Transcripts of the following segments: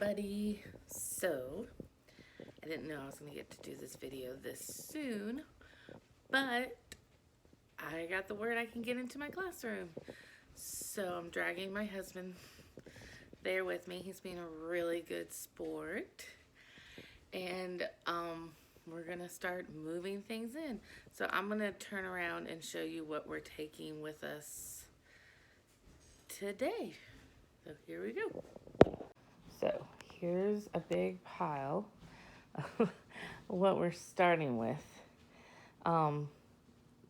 everybody. So, I didn't know I was going to get to do this video this soon, but I got the word I can get into my classroom. So, I'm dragging my husband there with me. He's being a really good sport. And we're going to start moving things in. So, I'm going to turn around and show you what we're taking with us today. So, here we go. So here's a big pile of what we're starting with.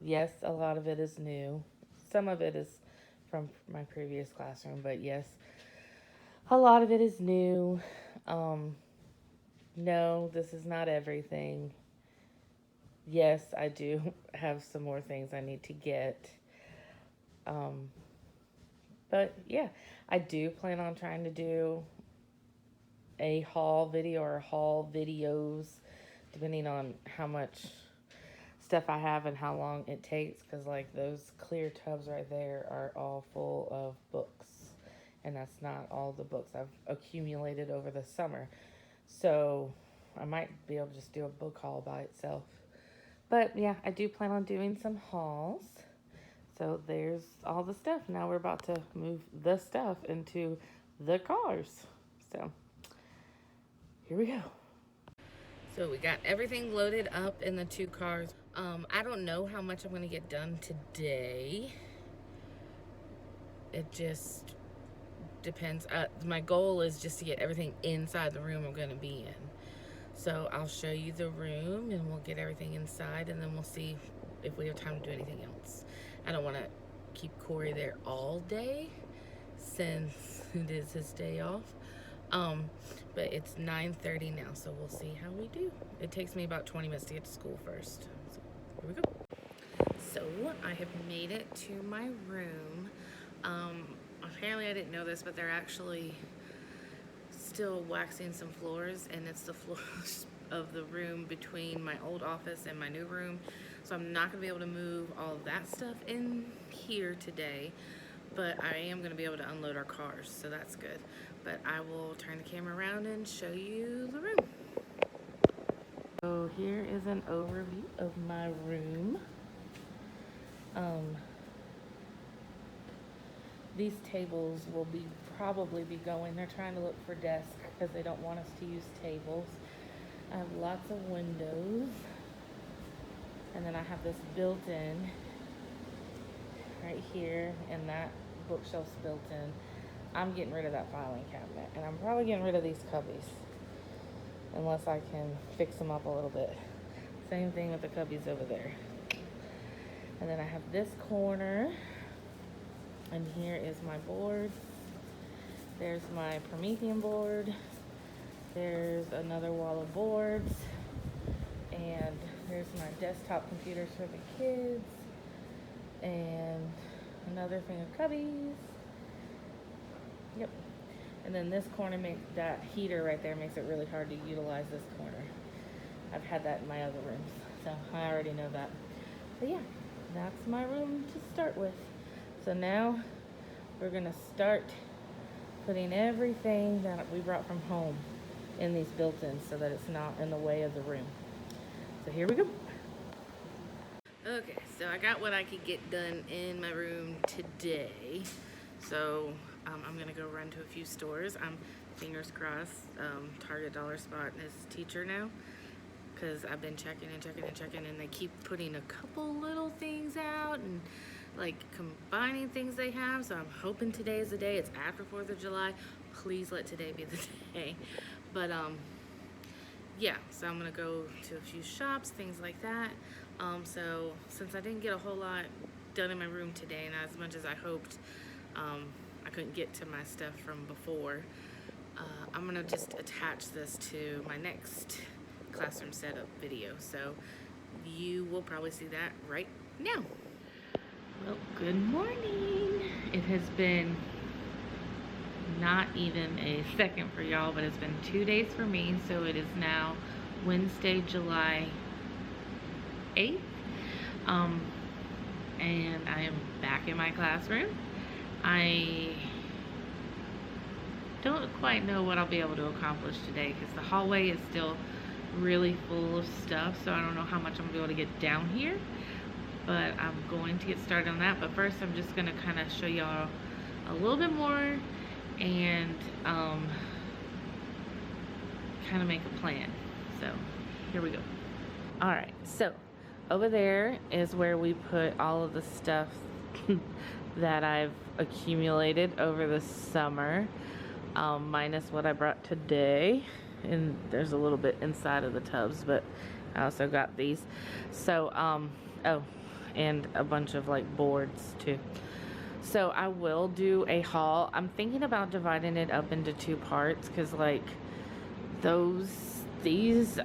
Yes, a lot of it is new. Some of it is from my previous classroom, but yes, a lot of it is new. No, this is not everything. Yes, I do have some more things I need to get. But yeah, I do plan on trying to do a haul video or haul videos, depending on how much stuff I have and how long it takes, because like those clear tubs right there are all full of books, and that's not all the books I've accumulated over the summer. So I might be able to just do a book haul by itself. But yeah, I do plan on doing some hauls. So there's all the stuff. Now we're about to move the stuff into the cars. So here we go. So we got everything loaded up in the two cars. I don't know how much I'm going to get done today. It just depends. My goal is just to get everything inside the room I'm going to be in. So I'll show you the room and we'll get everything inside, and then we'll see if we have time to do anything else. I don't want to keep Corey there all day since it is his day off. But it's 9:30 now, so we'll see how we do. It takes me about 20 minutes to get to school first. So here we go. So I have made it to my room. Apparently I didn't know this, but they're actually still waxing some floors, and it's the floors of the room between my old office and my new room. So I'm not gonna be able to move all of that stuff in here today, but I am gonna be able to unload our cars, so that's good. But I will turn the camera around and show you the room. So here is an overview of my room. These tables will probably be going. They're trying to look for desks because they don't want us to use tables. I have lots of windows, and then I have this built-in right here, and that bookshelf's built in. I'm getting rid of that filing cabinet, and I'm probably getting rid of these cubbies unless I can fix them up a little bit. Same thing with the cubbies over there. And then I have this corner, and here is my board. There's my Promethean board. There's another wall of boards, and there's my desktop computers for the kids, and another thing of cubbies. Yep. And then this corner makes that heater right there makes it really hard to utilize this corner. I've had that in my other rooms, so I already know that. But yeah, that's my room to start with. So now we're gonna start putting everything that we brought from home in these built-ins so that it's not in the way of the room. So here we go. Okay, so I got what I could get done in my room today. So I'm gonna go run to a few stores. I'm fingers crossed, Target, Dollar Spot is teacher now, because I've been checking, and they keep putting a couple little things out and like combining things they have. So I'm hoping today is the day. It's after 4th of July. Please let today be the day. But yeah, so I'm gonna go to a few shops, things like that. So since I didn't get a whole lot done in my room today, and as much as I hoped, I couldn't get to my stuff from before, I'm gonna just attach this to my next classroom setup video. So you will probably see that right now. Well, good morning. It has been not even a second for y'all, but it's been 2 days for me. So it is now Wednesday, July 8th. And I am back in my classroom. I don't quite know what I'll be able to accomplish today because the hallway is still really full of stuff, so I don't know how much I'm gonna be able to get down here, but I'm going to get started on that. But first I'm just gonna kind of show y'all a little bit more and kind of make a plan. So here we go. All right, so over there is where we put all of the stuff that I've accumulated over the summer, minus what I brought today. And there's a little bit inside of the tubs, but I also got these. So, oh, and a bunch of like boards too. So I will do a haul. I'm thinking about dividing it up into 2 parts because like these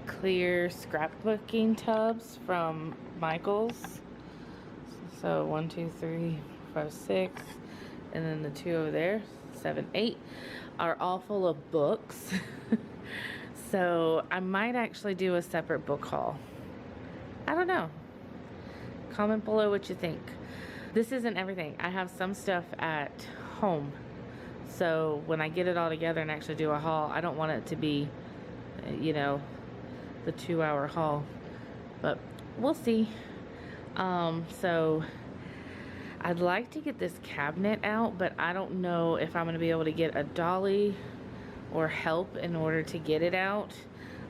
clear scrapbooking tubs from Michael's. So 1, 2, 3, 4, 5, 6, and then the 2 over there, 7, 8, are all full of books. So I might actually do a separate book haul. I don't know. Comment below what you think. This isn't everything. I have some stuff at home. So when I get it all together and actually do a haul, I don't want it to be, you know, the 2-hour haul. But we'll see. So I'd like to get this cabinet out, but I don't know if I'm going to be able to get a dolly or help in order to get it out.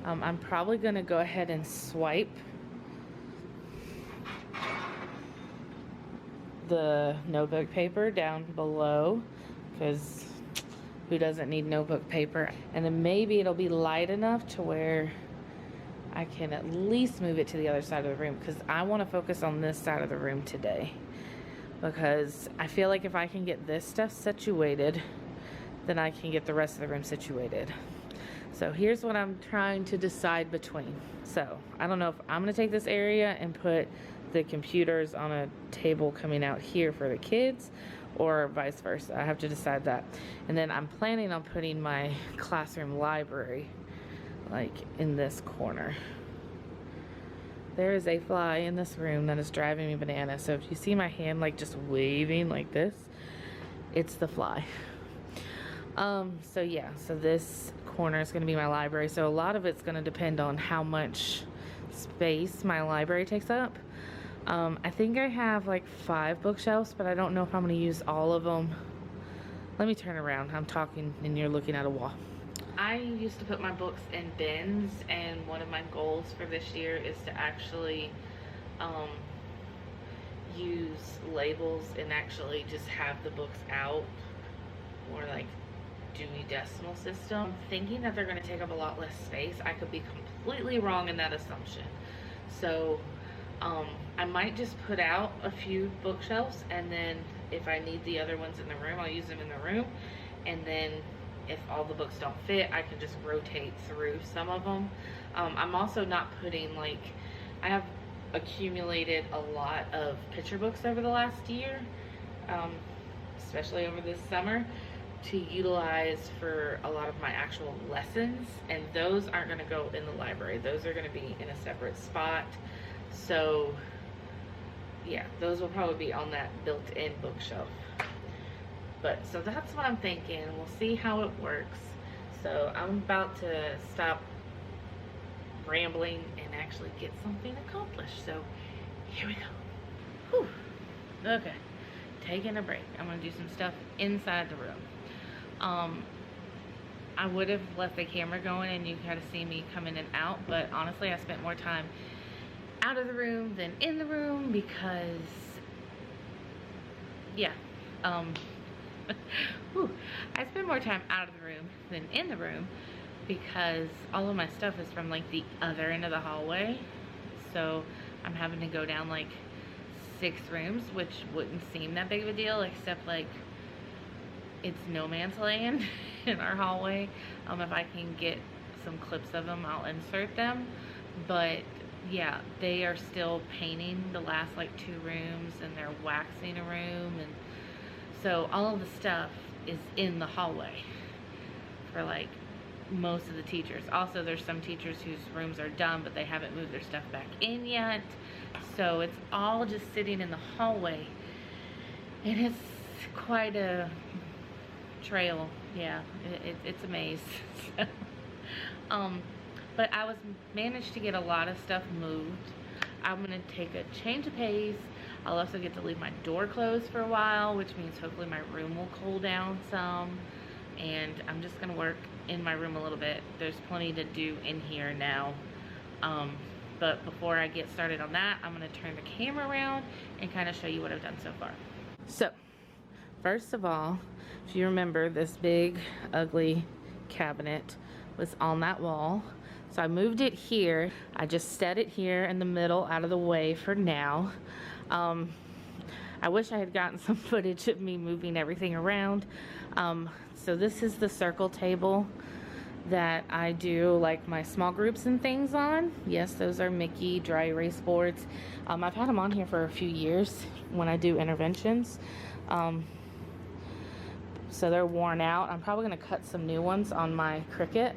I'm probably going to go ahead and swipe the notebook paper down below, because who doesn't need notebook paper? And then maybe it'll be light enough to where I can at least move it to the other side of the room, because I want to focus on this side of the room today, because I feel like if I can get this stuff situated, then I can get the rest of the room situated. So here's what I'm trying to decide between. So I don't know if I'm going to take this area and put the computers on a table coming out here for the kids, or vice versa. I have to decide that. And then I'm planning on putting my classroom library like in this corner. There is a fly in this room that is driving me bananas. So if you see my hand like just waving like this, it's the fly. So yeah, so this corner is going to be my library. So a lot of it's going to depend on how much space my library takes up. I think I have like 5 bookshelves, but I don't know if I'm going to use all of them. Let me turn around. I'm talking and you're looking at a wall. I used to put my books in bins, and one of my goals for this year is to actually use labels and actually just have the books out, or like Dewey Decimal System. I'm thinking that they're going to take up a lot less space. I could be completely wrong in that assumption. So I might just put out a few bookshelves, and then if I need the other ones in the room, I'll use them in the room. And then if all the books don't fit, I can just rotate through some of them. I'm also not putting, like, I have accumulated a lot of picture books over the last year, especially over this summer, to utilize for a lot of my actual lessons, and those aren't going to go in the library. Those are going to be in a separate spot. So yeah, those will probably be on that built-in bookshelf. But so that's what I'm thinking. We'll see how it works. So I'm about to stop rambling and actually get something accomplished. So here we go. Whew. Okay, taking a break. I'm gonna do some stuff inside the room. I would have left the camera going and you kind of see me come in and out, but honestly I spent more time out of the room than in the room because yeah, I spend more time out of the room than in the room because all of my stuff is from like the other end of the hallway. So I'm having to go down like 6 rooms, which wouldn't seem that big of a deal, except like it's no man's land in our hallway. If I can get some clips of them, I'll insert them. But yeah, they are still painting the last like 2 rooms, and they're waxing a room, and so all of the stuff is in the hallway for like most of the teachers. Also, there's some teachers whose rooms are done, but they haven't moved their stuff back in yet. So it's all just sitting in the hallway, and it's quite a trail. Yeah, it's a maze. But I managed to get a lot of stuff moved. I'm gonna take a change of pace. I'll also get to leave my door closed for a while, which means hopefully my room will cool down some. And I'm just gonna work in my room a little bit. There's plenty to do in here now. But before I get started on that, I'm gonna turn the camera around and kind of show you what I've done so far. So, first of all, if you remember, this big, ugly cabinet was on that wall. So I moved it here. I just set it here in the middle, out of the way for now. I wish I had gotten some footage of me moving everything around. So this is the circle table that I do like my small groups and things on. Yes, those are Mickey dry erase boards. I've had them on here for a few years when I do interventions. So they're worn out. I'm probably gonna cut some new ones on my Cricut.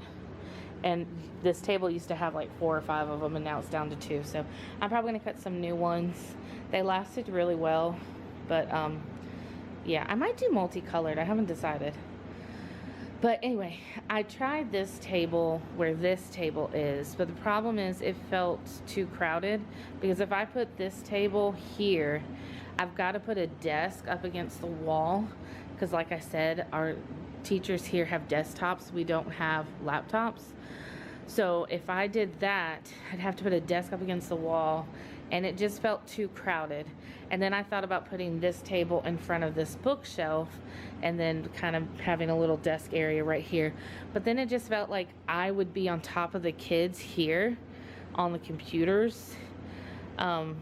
And this table used to have like 4 or 5 of them, and now it's down to 2. So I'm probably gonna cut some new ones. They lasted really well, but yeah, I might do multicolored. I haven't decided. But anyway, I tried this table where this table is, but the problem is it felt too crowded, because if I put this table here, I've got to put a desk up against the wall, because like I said, our teachers here have desktops. We don't have laptops. So if I did that, I'd have to put a desk up against the wall, and it just felt too crowded. And then I thought about putting this table in front of this bookshelf and then kind of having a little desk area right here. But then it just felt like I would be on top of the kids here on the computers. And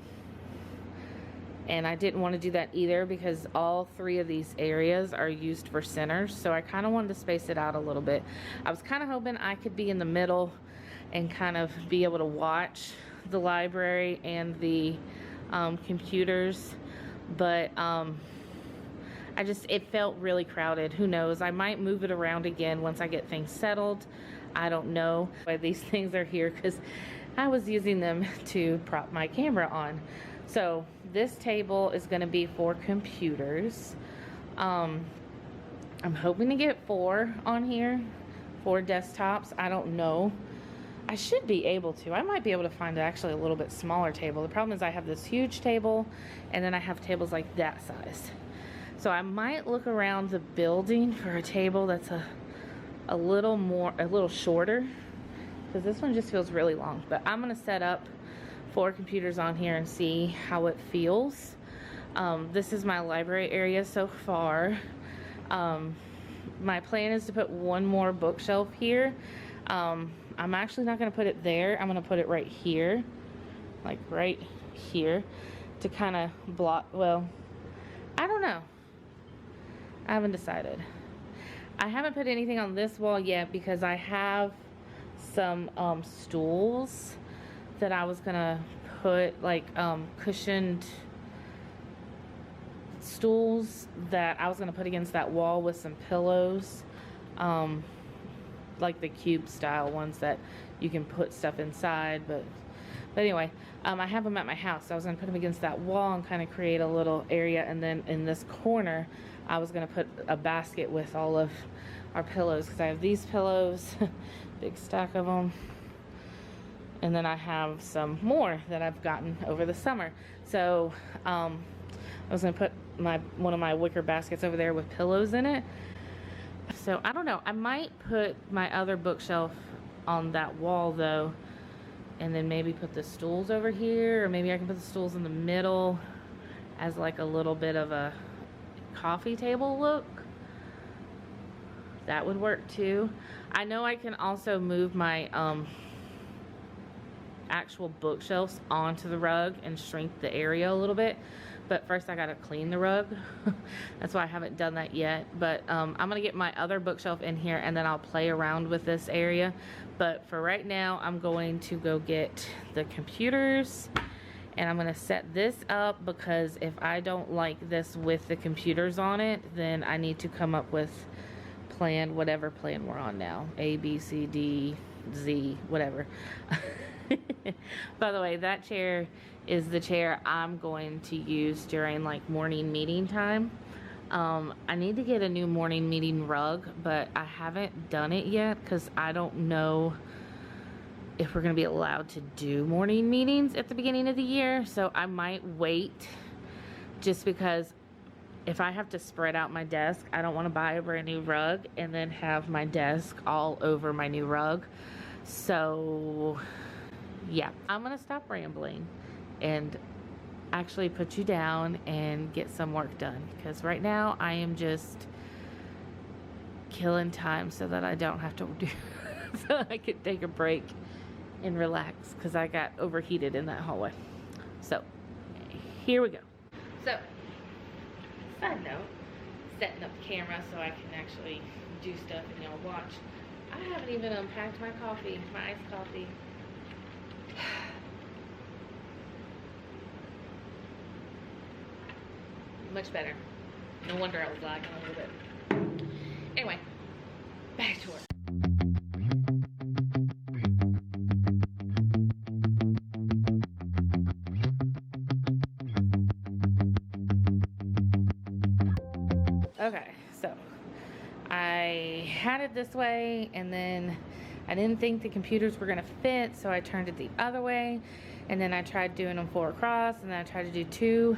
I didn't want to do that either, because all 3 of these areas are used for centers. So I kind of wanted to space it out a little bit. I was kind of hoping I could be in the middle and kind of be able to watch the library and the computers. But it felt really crowded. Who knows? I might move it around again once I get things settled. I don't know why these things are here, because I was using them to prop my camera on. So this table is going to be for computers. I'm hoping to get 4 on here, 4 desktops. I don't know. I should be able to. I might be able to find actually a little bit smaller table. The problem is I have this huge table, and then I have tables like that size. So I might look around the building for a table that's a little shorter, because this one just feels really long. But I'm going to set up 4 computers on here and see how it feels. This is my library area so far. My plan is to put 1 more bookshelf here. I'm actually not going to put it there. I'm going to put it right here, like right here, to kind of block. Well, I don't know. I haven't decided. I haven't put anything on this wall yet, because I have some stools that I was gonna put, like cushioned stools that I was gonna put against that wall with some pillows, like the cube style ones that you can put stuff inside. But anyway, I have them at my house, so I was gonna put them against that wall and kind of create a little area. And then in this corner, I was gonna put a basket with all of our pillows, because I have these pillows, big stack of them. And then I have some more that I've gotten over the summer. So I was gonna put one of my wicker baskets over there with pillows in it. So I don't know. I might put my other bookshelf on that wall though, and then maybe put the stools over here, or maybe I can put the stools in the middle as like a little bit of a coffee table look. That would work too. I know I can also move my actual bookshelves onto the rug and shrink the area a little bit, but first I gotta clean the rug. That's why I haven't done that yet. But I'm gonna get my other bookshelf in here, and then I'll play around with this area. But for right now, I'm going to go get the computers, and I'm gonna set this up, because if I don't like this with the computers on it, then I need to come up with whatever plan we're on now, A, B, C, D, Z, whatever. By the way, that chair is the chair I'm going to use during like morning meeting time. I need to get a new morning meeting rug, but I haven't done it yet because I don't know if we're going to be allowed to do morning meetings at the beginning of the year. So I might wait, just because if I have to spread out my desk, I don't want to buy a brand new rug and then have my desk all over my new rug. So yeah, I'm going to stop rambling and actually put you down and get some work done, because right now I am just killing time so that I don't have to do so I could take a break and relax, because I got overheated in that hallway. So here we go. So side note, setting up the camera so I can actually do stuff and y'all watch. I haven't even unpacked my coffee, my iced coffee. Much better. No wonder I was lagging a little bit. Anyway, back to work. Okay, so I had it this way, and then I didn't think the computers were gonna fit, so I turned it the other way, and then I tried doing them 4 across, and then I tried to do 2,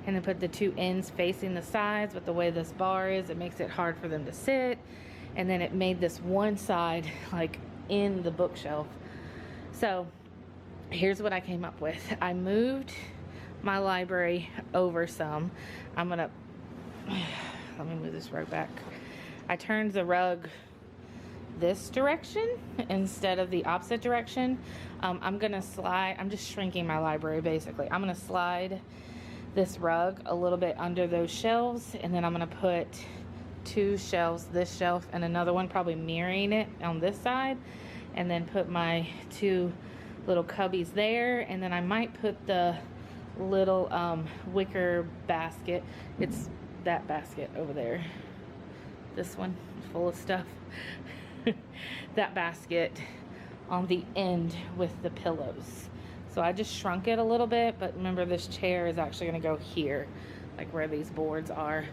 and then put the 2 ends facing the sides. With the way this bar is, it makes it hard for them to sit, and then it made this one side like in the bookshelf. So here's what I came up with. I moved my library over some. I'm gonna let me move this rug back. I turned the rug this direction instead of the opposite direction. I'm gonna slide, I'm just shrinking my library basically. I'm gonna slide this rug a little bit under those shelves, and then I'm gonna put 2 shelves, this shelf and another one probably mirroring it on this side, and then put my 2 little cubbies there, and then I might put the little wicker basket. It's that basket over there. This one full of stuff. That basket on the end with the pillows. So I just shrunk it a little bit, but remember this chair is actually gonna go here, like where these boards are.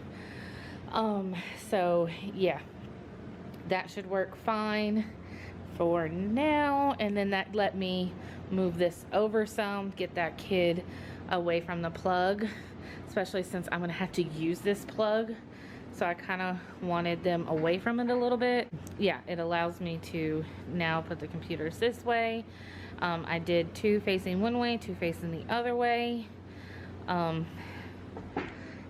So yeah, that should work fine for now. And then that let me move this over some, get that kid away from the plug, especially since I'm gonna have to use this plug. So I kind of wanted them away from it a little bit. Yeah, it allows me to now put the computers this way. I did 2 facing one way, 2 facing the other way. And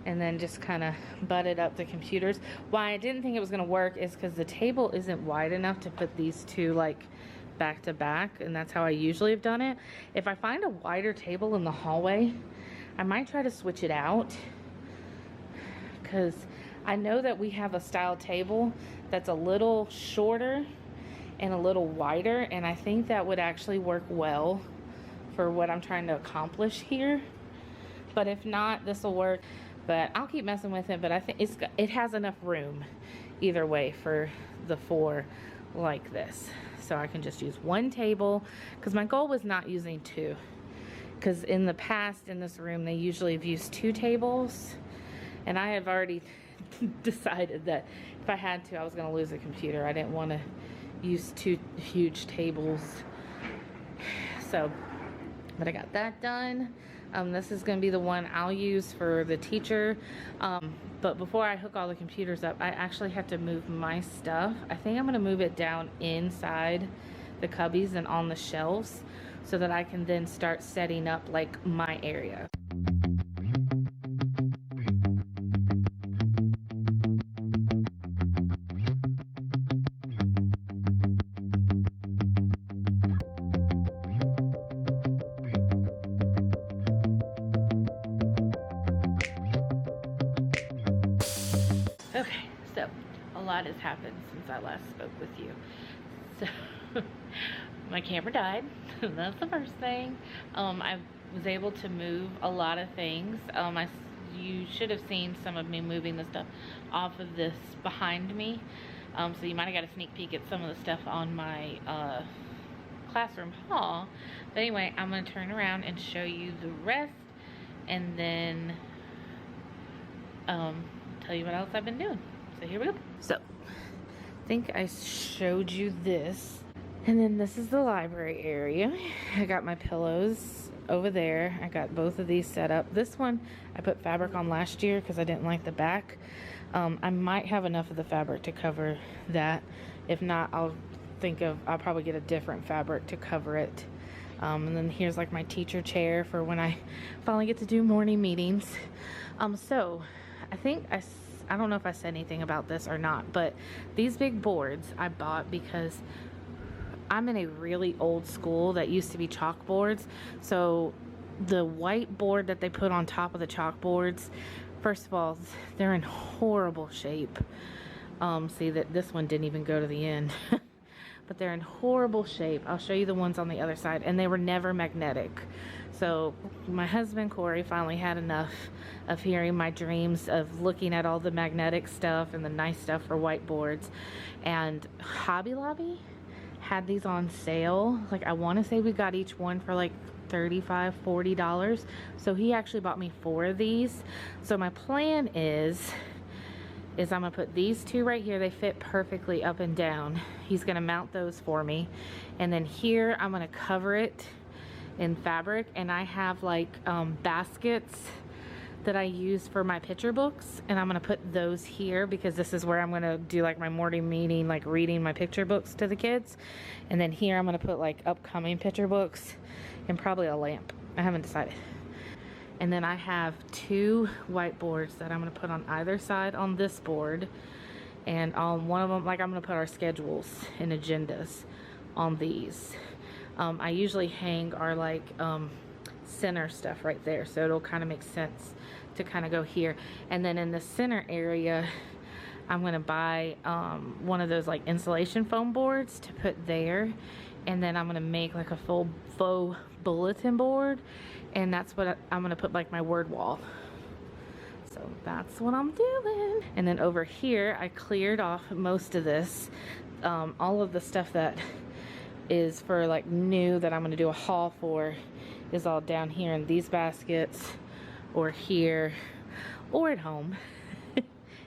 then just kind of butted up the computers. Why I didn't think it was gonna work is because the table isn't wide enough to put these 2 like back to back, and that's how I usually have done it. If I find a wider table in the hallway, I might try to switch it out, because I know that we have a style table that's a little shorter and a little wider, and I think that would actually work well for what I'm trying to accomplish here. But if not, this will work. But I'll keep messing with it, but I think it has enough room either way for the 4 like this. So I can just use 1 table, because my goal was not using 2. Because in the past in this room, they usually have used 2 tables, and I have already decided that if I had to, I was gonna lose a computer. I didn't want to use 2 huge tables. So, but I got that done. This is gonna be the one I'll use for the teacher. But before I hook all the computers up, I actually have to move my stuff. I think I'm gonna move it down inside the cubbies and on the shelves, so that I can then start setting up like my area. Okay, so a lot has happened since I last spoke with you. So my camera died. That's the first thing. I was able to move a lot of things. You should have seen some of me moving the stuff off of this behind me. So you might have got a sneak peek at some of the stuff on my classroom haul. But anyway, I'm gonna turn around and show you the rest, and then tell you what else I've been doing. So here we go. So, I think I showed you this. And then this is the library area. I got my pillows over there. I got both of these set up. This one I put fabric on last year because I didn't like the back. I might have enough of the fabric to cover that. If not, I'll probably get a different fabric to cover it. And then here's like my teacher chair for when I finally get to do morning meetings. So I think I don't know if I said anything about this or not, but these big boards I bought because I'm in a really old school that used to be chalkboards. So the white board that they put on top of the chalkboards, first of all, they're in horrible shape. See that this one didn't even go to the end. But they're in horrible shape. I'll show you the ones on the other side, and they were never magnetic. So my husband Corey finally had enough of hearing my dreams of looking at all the magnetic stuff and the nice stuff for whiteboards. And Hobby Lobby had these on sale. Like, I want to say we got each one for like $35, $40. So he actually bought me 4 of these. So my plan is I'm gonna put these 2 right here. They fit perfectly up and down. He's gonna mount those for me. And then here, I'm gonna cover it in fabric. And I have like baskets that I use for my picture books. And I'm gonna put those here because this is where I'm gonna do like my morning meeting, like reading my picture books to the kids. And then here, I'm gonna put like upcoming picture books and probably a lamp. I haven't decided. And then I have 2 whiteboards that I'm going to put on either side on this board. And on one of them, like, I'm going to put our schedules and agendas on these. I usually hang our like center stuff right there. So it'll kind of make sense to kind of go here. And then in the center area, I'm going to buy one of those like insulation foam boards to put there. And then I'm going to make like a full faux bulletin board. And that's what I'm gonna put like my word wall. So that's what I'm doing. And then over here, I cleared off most of this. All of the stuff that is for like new that I'm gonna do a haul for is all down here in these baskets or here or at home.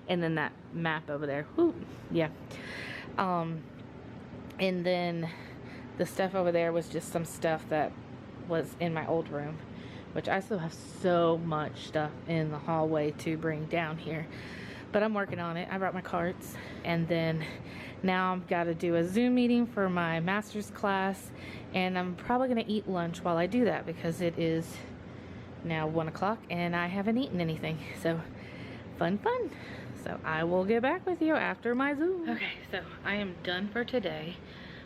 And then that map over there. Woo, yeah. And then the stuff over there was just some stuff that was in my old room, which I still have so much stuff in the hallway to bring down here. But I'm working on it. I brought my carts. And then now I've got to do a Zoom meeting for my master's class. And I'm probably going to eat lunch while I do that because it is now 1 o'clock and I haven't eaten anything. So fun. So I will get back with you after my Zoom. Okay, so I am done for today.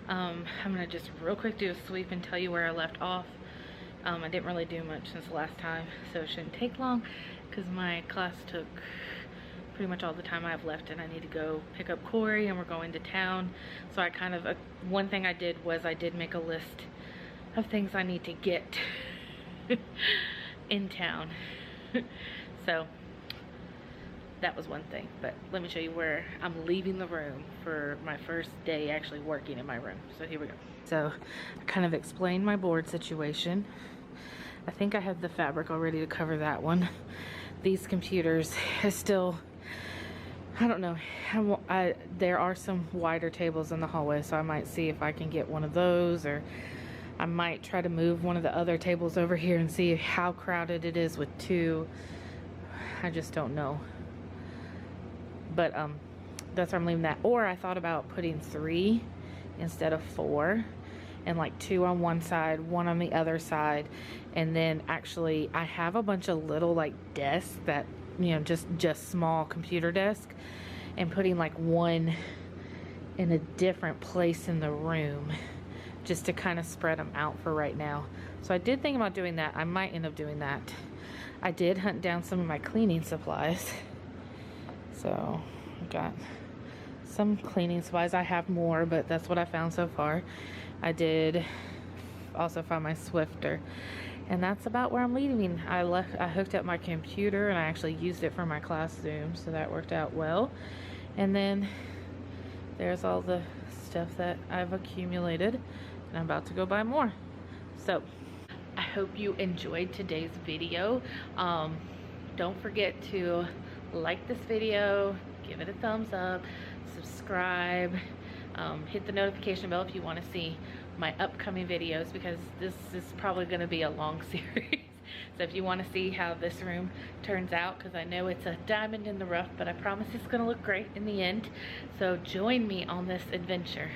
I'm going to just real quick do a sweep and tell you where I left off. I didn't really do much since the last time, so it shouldn't take long because my class took pretty much all the time I have left, and I need to go pick up Corey and we're going to town. So I kind of, one thing I did was I did make a list of things I need to get in town. So that was one thing, but let me show you where I'm leaving the room for my first day actually working in my room. So here we go. So I kind of explained my board situation. I think I have the fabric already to cover that one. These computers are still, I don't know. There are some wider tables in the hallway, so I might see if I can get one of those, or I might try to move one of the other tables over here and see how crowded it is with 2. I just don't know. But that's where I'm leaving that. Or I thought about putting 3 instead of 4. And like 2 on one side, 1 on the other side. And then actually I have a bunch of little like desks that, you know, just small computer desk, and putting like 1 in a different place in the room just to kind of spread them out for right now. So I did think about doing that. I might end up doing that. I did hunt down some of my cleaning supplies. So I've got some cleaning supplies. I have more, but that's what I found so far. I did also find my Swifter, and that's about where I'm leaving. I hooked up my computer and I actually used it for my class Zoom, so that worked out well. And then there's all the stuff that I've accumulated, and I'm about to go buy more. So I hope you enjoyed today's video. Don't forget to like this video, give it a thumbs up, subscribe, hit the notification bell if you want to see my upcoming videos, because this is probably going to be a long series. So if you want to see how this room turns out, because I know it's a diamond in the rough, but I promise it's going to look great in the end. So join me on this adventure.